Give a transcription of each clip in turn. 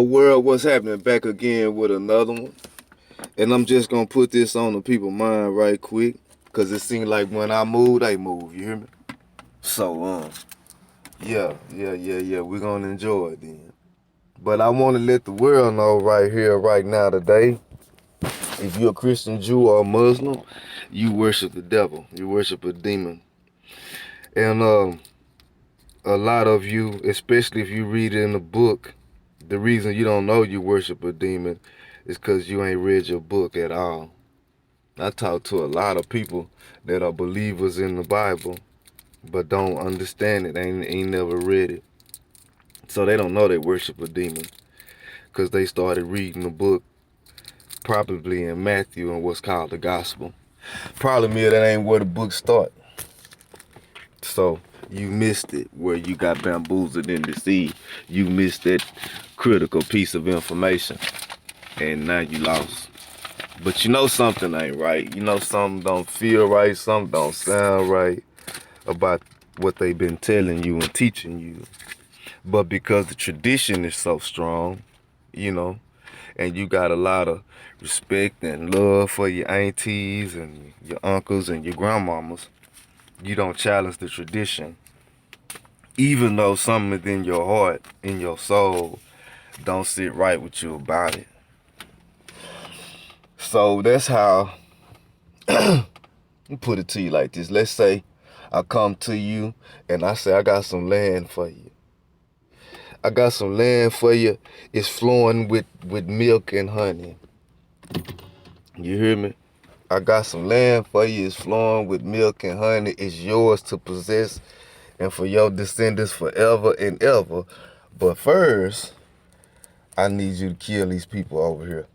World, what's happening? Back again with another one. And I'm just gonna put this on the people's mind right quick. Cause it seems like when I move, they move, you hear me? So yeah. We're gonna enjoy it then. But I wanna let the world know right here, right now, today, if you're a Christian, Jew, or Muslim, you worship the devil. You worship a demon. And a lot of you, especially if you read it in the book, the reason you don't know you worship a demon is because you ain't read your book at all. I talk to a lot of people that are believers in the Bible, but don't understand it, ain't never read it. So they don't know they worship a demon because they started reading the book probably in Matthew and what's called the gospel. Problem is that ain't where the book start. So you missed it where you got bamboozled and deceived. You missed that critical piece of information and now you lost. But you know something ain't right. You know something don't feel right, something don't sound right about what they've been telling you and teaching you. But because the tradition is so strong, you know, and you got a lot of respect and love for your aunties and your uncles and your grandmamas, you don't challenge the tradition. Even though something within your heart, in your soul, don't sit right with you about it. So that's how, put it to you like this. Let's say I come to you and I say, I got some land for you. I got some land for you. It's flowing with milk and honey. You hear me? I got some land for you. It's flowing with milk and honey. It's yours to possess and for your descendants forever and ever. But first, I need you to kill these people over here.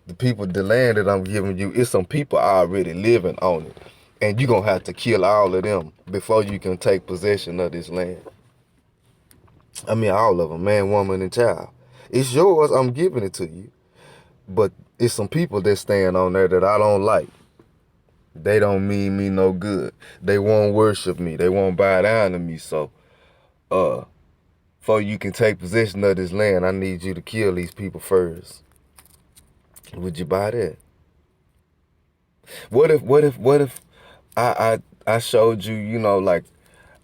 The land that I'm giving you, it's some people already living on it. And you're going to have to kill all of them before you can take possession of this land. I mean, all of them, man, woman, and child. It's yours, I'm giving it to you. But it's some people that stand on there that I don't like. They don't mean me no good. They won't worship me. They won't bow down to me. So, before you can take possession of this land, I need you to kill these people first. Would you buy that? What if I showed you, you know, like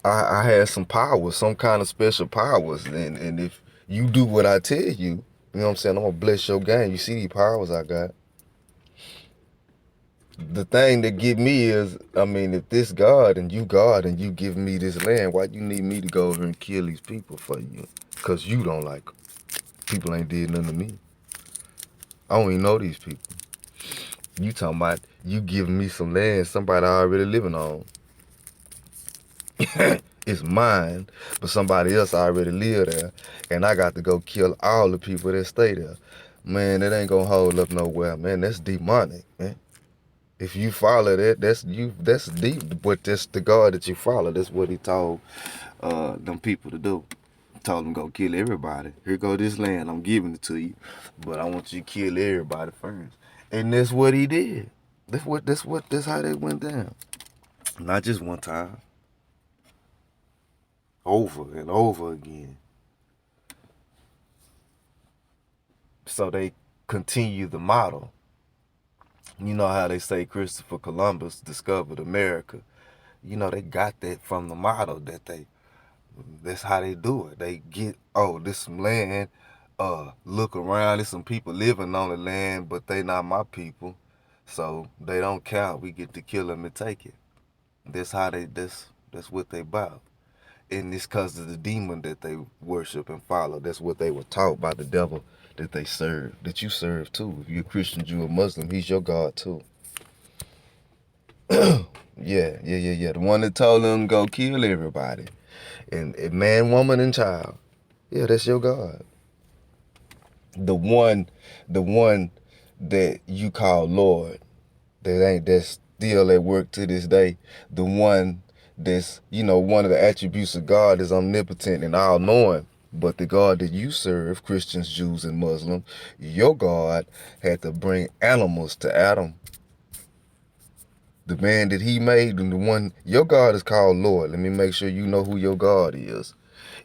I had some powers, some kind of special powers, and if you do what I tell you, you know what I'm saying, I'm gonna bless your game. You see these powers I got. The thing that get me is, I mean, if this God and you give me this land, why you need me to go over and kill these people for you? Because you don't like them. People ain't did nothing to me. I don't even know these people. You talking about you giving me some land somebody already living on. It's mine, but somebody else already live there, and I got to go kill all the people that stay there. Man, it ain't gonna hold up nowhere, man. That's demonic, man. If you follow that, that's deep. But that's the God that you follow. That's what he told them people to do. He told them go kill everybody. Here go this land. I'm giving it to you. But I want you to kill everybody first. And that's what he did. That's how they went down. Not just one time. Over and over again. So they continue the model. You know how they say Christopher Columbus discovered America. You know, they got that from the model that's how they do it. They get, oh, this some land, look around, there's some people living on the land, but they not my people. So they don't count. We get to kill them and take it. That's what they about. And it's because of the demon that they worship and follow. That's what they were taught by the devil that they serve, that you serve too. If you're a Christian, Jew, or Muslim, he's your God too. Yeah. The one that told them go kill everybody. And man, woman, and child. Yeah, that's your God. The one that you call Lord, that's still at work to this day. The one that's, you know, one of the attributes of God is omnipotent and all knowing. But the God that you serve, Christians, Jews, and Muslims, your God had to bring animals to Adam. The man that he made, and the one, your God is called Lord. Let me make sure you know who your God is.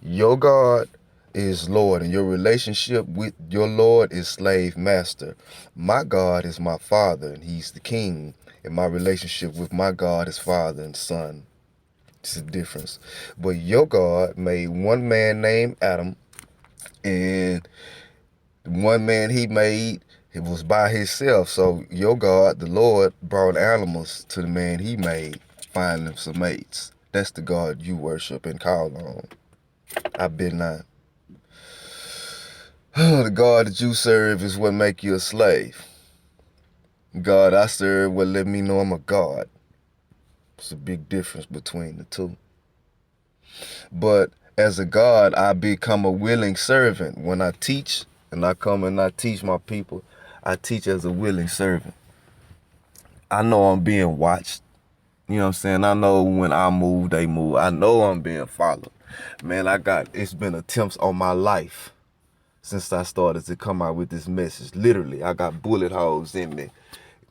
Your God is Lord, and your relationship with your Lord is slave master. My God is my Father, and He's the King, and my relationship with my God is Father and Son. It's a difference. But your God made one man named Adam, and the one man He made, it was by himself. So your God, the Lord, brought animals to the man He made, find them some mates. That's the God you worship and call on. I bet not. The God that you serve is what make you a slave. God I serve will let me know I'm a God. It's a big difference between the two. But as a God, I become a willing servant. When I teach, and I come and I teach my people, I teach as a willing servant. I know I'm being watched. You know what I'm saying? I know when I move, they move. I know I'm being followed. Man, it's been attempts on my life since I started to come out with this message. Literally, I got bullet holes in me.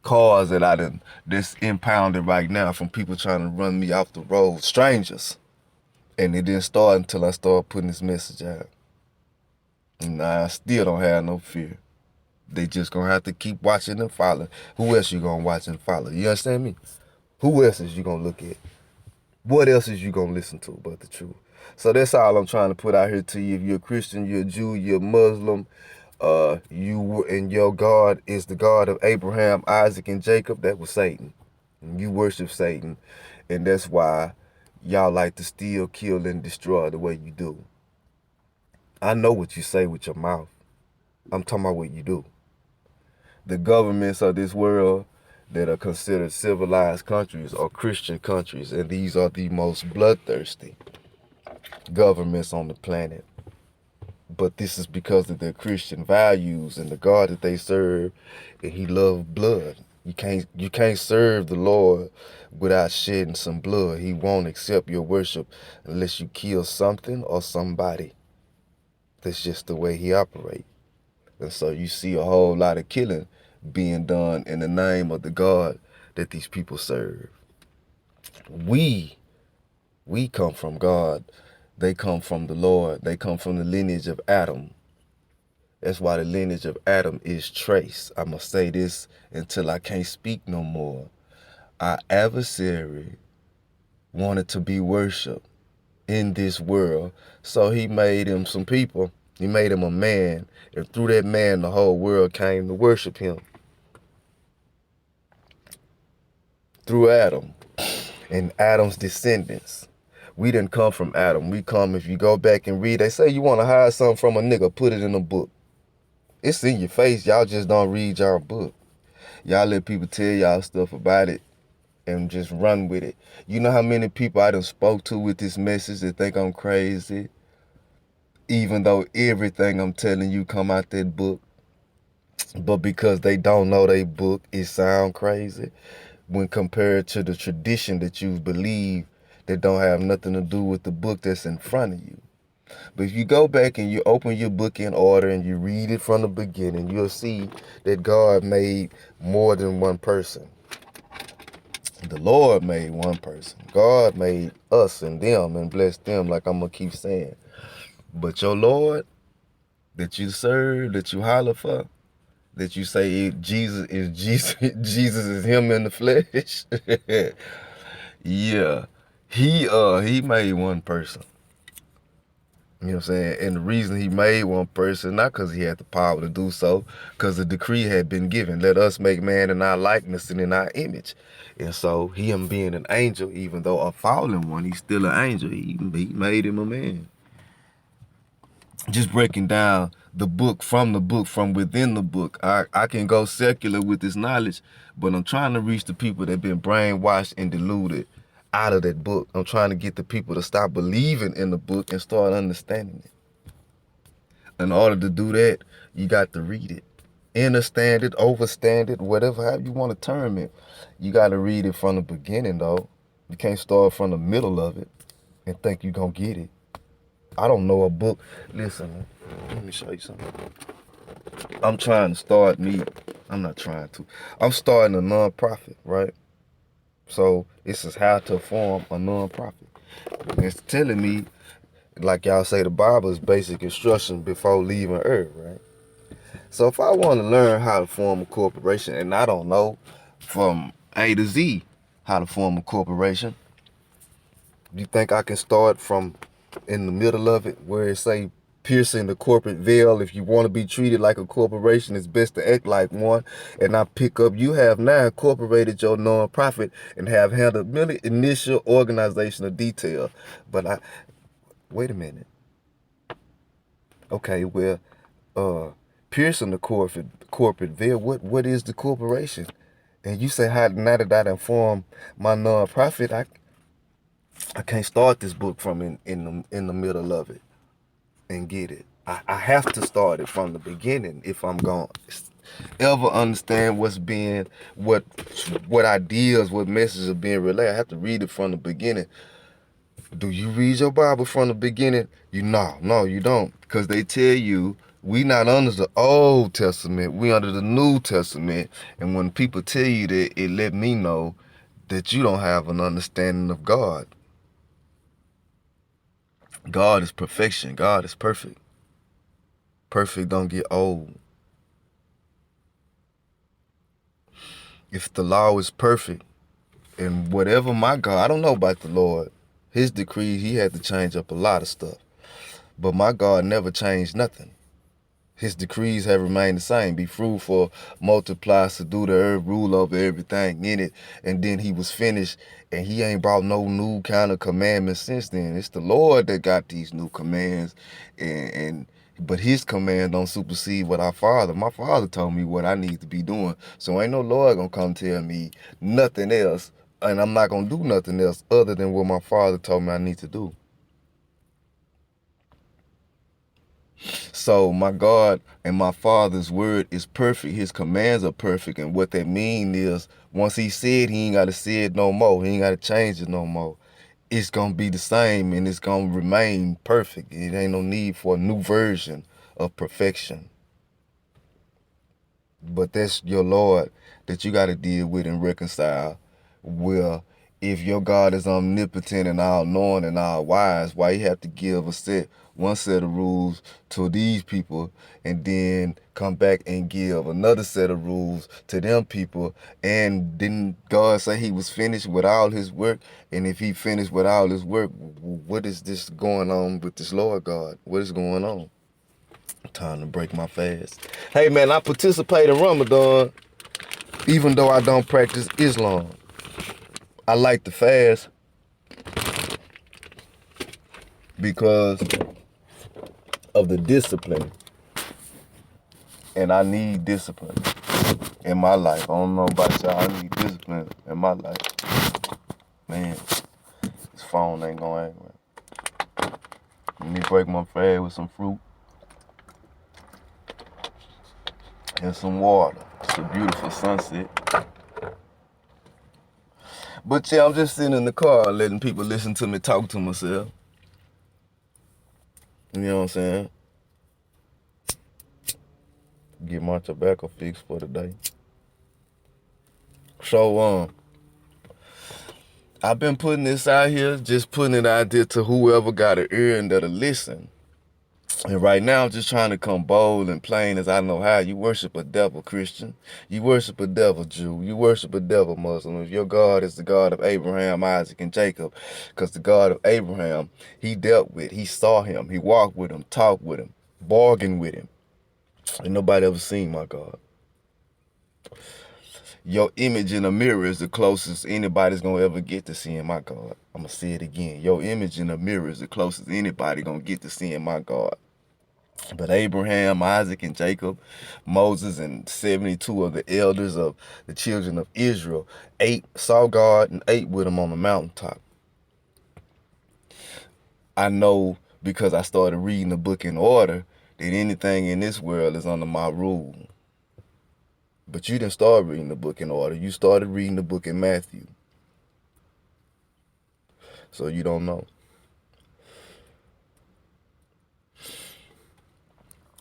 Cars that I done this impounded right now from people trying to run me off the road, strangers. And it didn't start until I started putting this message out. And I still don't have no fear. They just gonna have to keep watching and following. Who else you gonna watch and follow? You understand me? Who else is you gonna look at? What else is you gonna listen to but the truth? So that's all I'm trying to put out here to you. If you're a Christian, you're a Jew, you're a Muslim, you and your God is the God of Abraham, Isaac, and Jacob, that was Satan. And you worship Satan. And that's why y'all like to steal, kill, and destroy the way you do. I know what you say with your mouth. I'm talking about what you do. The governments of this world that are considered civilized countries are Christian countries, and these are the most bloodthirsty governments on the planet. But this is because of their Christian values and the God that they serve, and He loves blood. You can't serve the Lord without shedding some blood. He won't accept your worship unless you kill something or somebody. That's just the way He operates. And so you see a whole lot of killing being done in the name of the God that these people serve. We come from God. They come from the Lord. They come from the lineage of Adam. That's why the lineage of Adam is traced. I must say this until I can't speak no more. Our adversary wanted to be worshipped in this world, so he made him some people. He made him a man, and through that man, the whole world came to worship him. Through Adam and Adam's descendants. We didn't come from Adam. We come, if you go back and read, they say you want to hide something from a nigga, put it in a book. It's in your face. Y'all just don't read y'all book. Y'all let people tell y'all stuff about it and just run with it. You know how many people I done spoke to with this message that think I'm crazy? Even though everything I'm telling you come out that book. But because they don't know they book, it sound crazy when compared to the tradition that you believe that don't have nothing to do with the book that's in front of you. But if you go back and you open your book in order and you read it from the beginning, you'll see that God made more than one person. The Lord made one person. God made us and them and blessed them, like I'm going to keep saying. But your Lord that you serve, that you holler for, that you say Jesus is Jesus, Jesus is Him in the flesh. Yeah, he made one person. You know what I'm saying? And the reason He made one person, not because He had the power to do so, because the decree had been given. Let us make man in our likeness and in our image. And so Him being an angel, even though a fallen one, He's still an angel. He made him a man. Just breaking down the book, from within the book. I can go secular with this knowledge, but I'm trying to reach the people that have been brainwashed and deluded out of that book. I'm trying to get the people to stop believing in the book and start understanding it. In order to do that, you got to read it. Understand it, overstand it, whatever how you want to term it. You got to read it from the beginning, though. You can't start from the middle of it and think you're going to get it. I don't know a book. Listen, let me show you something. I'm trying to start I'm not trying to. I'm starting a nonprofit, right? So this is how to form a nonprofit. It's telling me Like y'all say, the Bible is basic instruction before leaving Earth, right? So if I want to learn how to form a corporation, and I don't know from A to Z how to form a corporation, you think I can start from in the middle of it where it say piercing the corporate veil? If you want to be treated like a corporation, it's best to act like one. And I pick up, you have now incorporated your nonprofit and have handled merely initial organizational detail. But wait a minute. Okay, well, piercing the corporate veil, what is the corporation? And you say, how now that I inform my nonprofit, I can't start this book from in the middle of it and get it. I have to start it from the beginning if I'm going to ever understand what ideas, what messages are being relayed. I have to read it from the beginning. Do you read your Bible from the beginning? No, you don't. Because they tell you we not under the Old Testament, we under the New Testament. And when people tell you that, it let me know that you don't have an understanding of God. God is perfection. God is perfect. Perfect don't get old. If the law is perfect, and whatever my God, I don't know about the Lord, his decrees, he had to change up a lot of stuff. But my God never changed nothing. His decrees have remained the same. Be fruitful, multiply, subdue the earth, rule over everything in it. And then he was finished, and he ain't brought no new kind of commandments since then. It's the Lord that got these new commands, but his command don't supersede what my father told me what I need to be doing. So ain't no Lord gonna come tell me nothing else, and I'm not gonna do nothing else other than what my father told me I need to do. So my God and my Father's word is perfect. His commands are perfect. And what that mean is once he said, he ain't got to say it no more. He ain't got to change it no more. It's going to be the same and it's going to remain perfect. It ain't no need for a new version of perfection. But that's your Lord that you got to deal with and reconcile. Well, if your God is omnipotent and all-knowing and all-wise, why you have to give one set of rules to these people and then come back and give another set of rules to them people? And didn't God say he was finished with all his work? And if he finished with all his work, what is this going on with this Lord God? What is going on? Time to break my fast. Hey man, I participate in Ramadan even though I don't practice Islam. I like to fast because of the discipline. And I need discipline in my life. I don't know about y'all, I need discipline in my life. Man, this phone ain't gonna act right. Let me break my fast with some fruit and some water. It's a beautiful sunset. But yeah, I'm just sitting in the car letting people listen to me talk to myself. You know what I'm saying? Get my tobacco fix for the day. So, I've been putting this out here, just putting it out there to whoever got an ear and that'll listen. And right now, I'm just trying to come bold and plain as I know how. You worship a devil, Christian. You worship a devil, Jew. You worship a devil, Muslim. If your God is the God of Abraham, Isaac, and Jacob, because the God of Abraham, he dealt with, he saw him, he walked with him, talked with him, bargained with him. And nobody ever seen my God. Your image in a mirror is the closest anybody's gonna ever get to seeing my God. I'm gonna say it again. Your image in a mirror is the closest anybody gonna get to seeing my God. But Abraham, Isaac, and Jacob, Moses, and 72 of the elders of the children of Israel saw God and ate with him on the mountaintop. I know because I started reading the book in order that anything in this world is under my rule. But you didn't start reading the book in order. You started reading the book in Matthew. So you don't know.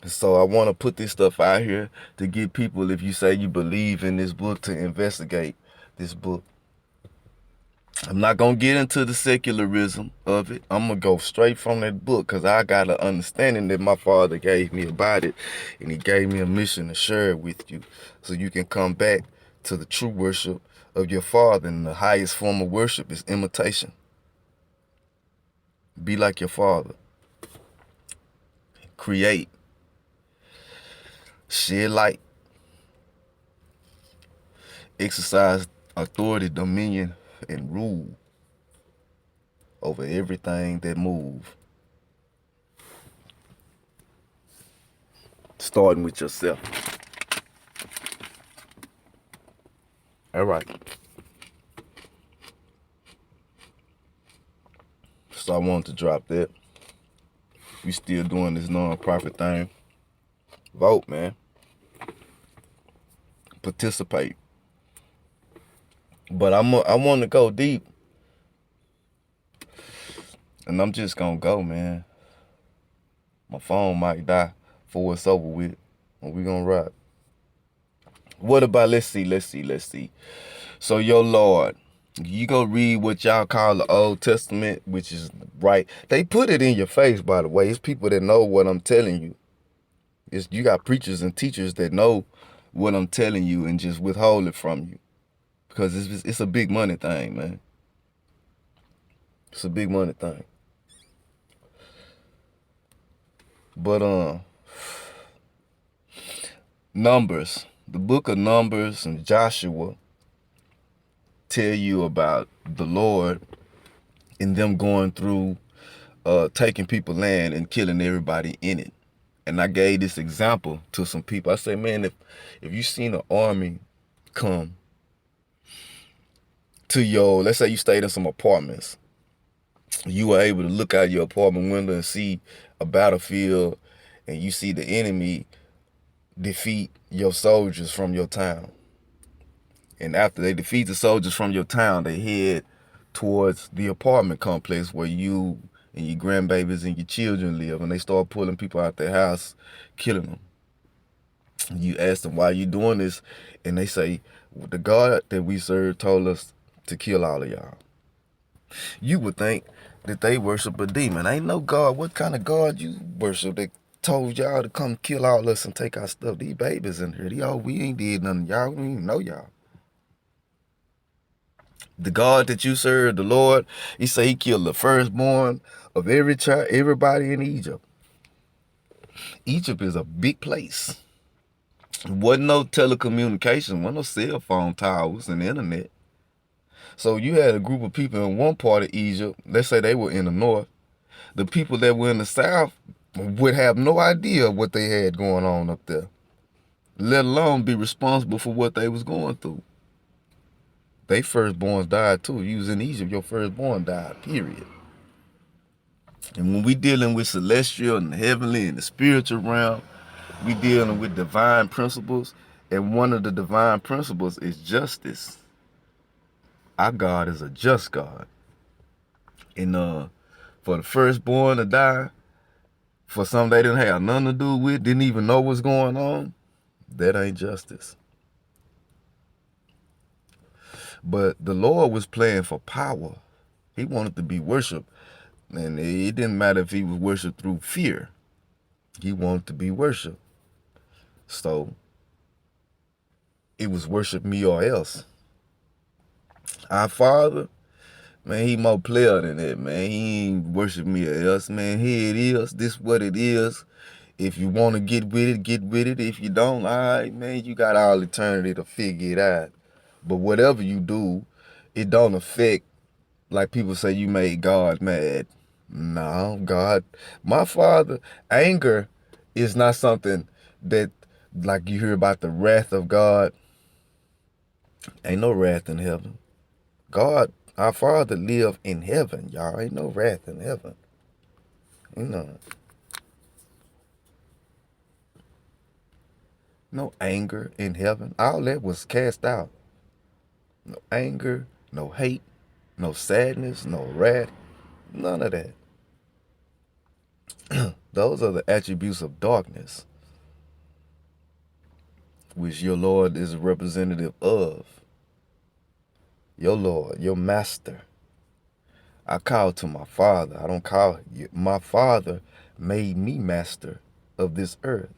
So I want to put this stuff out here to get people, if you say you believe in this book, to investigate this book. I'm not going to get into the secularism of it. I'm going to go straight from that book because I got an understanding that my father gave me about it. And he gave me a mission to share it with you so you can come back to the true worship of your father. And the highest form of worship is imitation. Be like your father. Create. Shed light. Exercise authority, dominion, and rule over everything that moves. Starting with yourself. All right. So I wanted to drop that. We still doing this non-profit thing. Vote, man. Participate. But I want to go deep. And I'm just going to go, man. My phone might die before it's over with. And we going to rock. What about, let's see. So your Lord, you go read what y'all call the Old Testament, which is right. They put it in your face, by the way. It's people that know what I'm telling you. You got preachers and teachers that know what I'm telling you and just withhold it from you. Because it's a big money thing, man. It's a big money thing. But Numbers, the book of Numbers and Joshua tell you about the Lord and them going through taking people land and killing everybody in it. And I gave this example to some people. I say, man, if you seen an army come to let's say you stayed in some apartments, you were able to look out your apartment window and see a battlefield, and you see the enemy defeat your soldiers from your town. And after they defeat the soldiers from your town, they head towards the apartment complex where you and your grandbabies and your children live, and they start pulling people out their house, killing them. You ask them, why you doing this? And they say, the God that we serve told us to kill all of y'all. You would think that they worship a demon. Ain't no God. What kind of God you worship that told y'all to come kill all us and take our stuff? These babies in here, we ain't did nothing. Y'all, we don't even know y'all. The God that you serve, the Lord, he say he killed the firstborn of every child, everybody in Egypt. Egypt is a big place. Wasn't no telecommunication, wasn't no cell phone towers and internet. So you had a group of people in one part of Egypt, let's say they were in the north. The people that were in the south would have no idea what they had going on up there, let alone be responsible for what they was going through. They firstborns died too. You was in Egypt, your firstborn died, period. And when we dealing with celestial and heavenly and the spiritual realm, we dealing with divine principles. And one of the divine principles is justice. Our God is a just God. And for the firstborn to die, for something they didn't have nothing to do with, didn't even know what's going on, that ain't justice. But the Lord was playing for power. He wanted to be worshiped. And it didn't matter if he was worshiped through fear. He wanted to be worshiped. So it was worship me or else. Our Father, man, he more player than that, man. He ain't worship me or else, man. Here it is. This what it is. If you want to get with it, get with it. If you don't, all right, man, you got all eternity to figure it out. But whatever you do, it don't affect, like people say, you made God mad. No, God, my Father, anger is not something that, like you hear about the wrath of God. Ain't no wrath in heaven. God, our Father, live in heaven, y'all. Ain't no wrath in heaven. No anger in heaven. All that was cast out. No anger, no hate, no sadness, no wrath, none of that. Those are the attributes of darkness, which your Lord is a representative of. Your Lord, your master, I call to my Father. I don't call you. My Father made me master of this earth.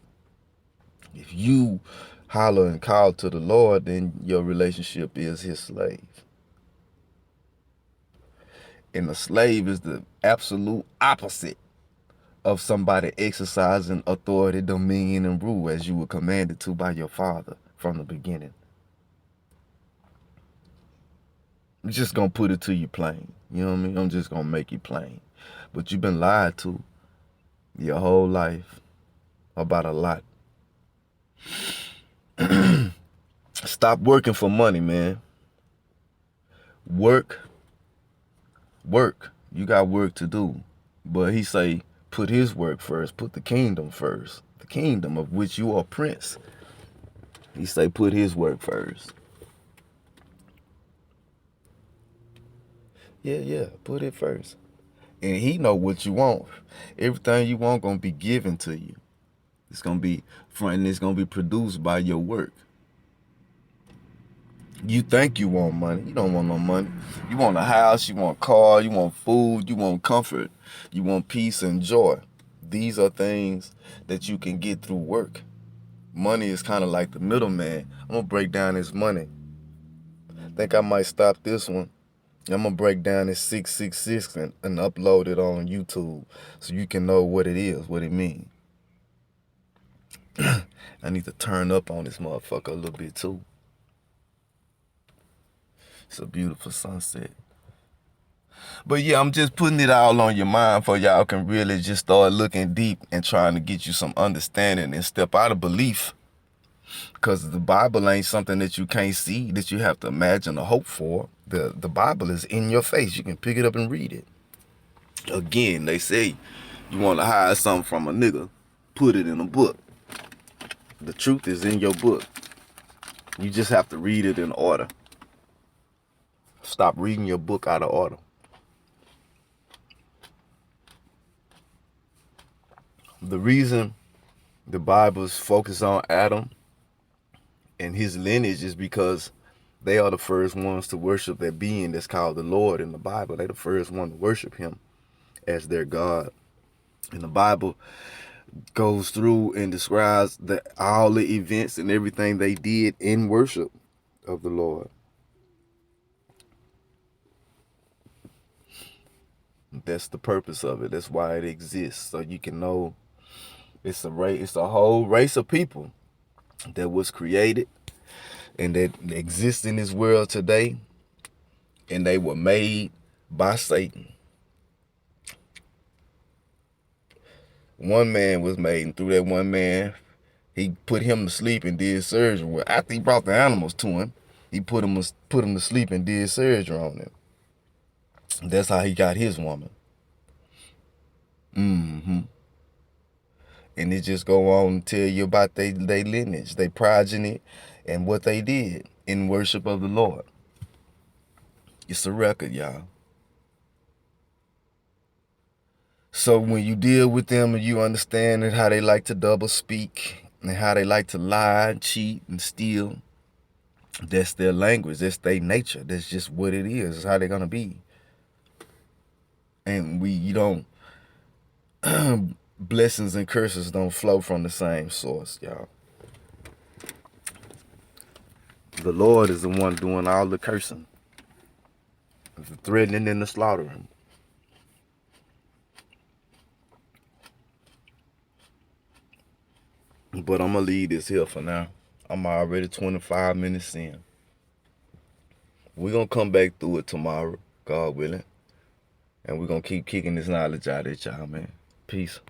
If you holler and call to the Lord, then your relationship is his slave. And a slave is the absolute opposite of somebody exercising authority, dominion, and rule as you were commanded to by your Father from the beginning. I'm just going to put it to you plain. You know what I mean? I'm just going to make it plain. But you've been lied to your whole life about a lot. Stop working for money, man. Work. You got work to do. But he say, put his work first. Put the kingdom first. The kingdom of which you are prince. He say, put his work first. Yeah, put it first. And he know what you want. Everything you want gonna be given to you. It's gonna be and it's gonna be produced by your work. You think you want money. You don't want no money. You want a house, you want a car, you want food, you want comfort, you want peace and joy. These are things that you can get through work. Money is kind of like the middleman. I'm gonna break down this money. I think I might stop this one. I'm gonna break down this 666 and upload it on YouTube so you can know what it is, what it means. I need to turn up on this motherfucker a little bit too. It's a beautiful sunset. But yeah, I'm just putting it all on your mind for y'all can really just start looking deep and trying to get you some understanding and step out of belief. Because the Bible ain't something that you can't see, that you have to imagine or hope for. The Bible is in your face. You can pick it up and read it. Again, they say you want to hide something from a nigga, put it in a book. The truth is in your book. You just have to read it in order. Stop reading your book out of order. The reason the Bible's focus on Adam and his lineage is because they are the first ones to worship that being that's called the Lord in the Bible. They're the first one to worship him as their God. And the Bible goes through and describes all the events and everything they did in worship of the Lord. That's the purpose of it. That's why it exists. So you can know it's a whole race of people that was created and that exists in this world today. And they were made by Satan. One man was made, and through that one man, he put him to sleep and did surgery. Well, after he brought the animals to him, he put him to sleep and did surgery on them. That's how he got his woman. And it just go on and tell you about their lineage, their progeny, and what they did in worship of the Lord. It's a record, y'all. So when you deal with them and you understand how they like to double speak and how they like to lie and cheat and steal, that's their language. That's their nature. That's just what it is. It's how they're gonna be. And you don't blessings and curses don't flow from the same source, y'all. The Lord is the one doing all the cursing, the threatening and the slaughtering. But I'm gonna leave this here for now. I'm already 25 minutes in. We're gonna come back through it tomorrow, God willing. And we're gonna keep kicking this knowledge out at y'all, man. Peace.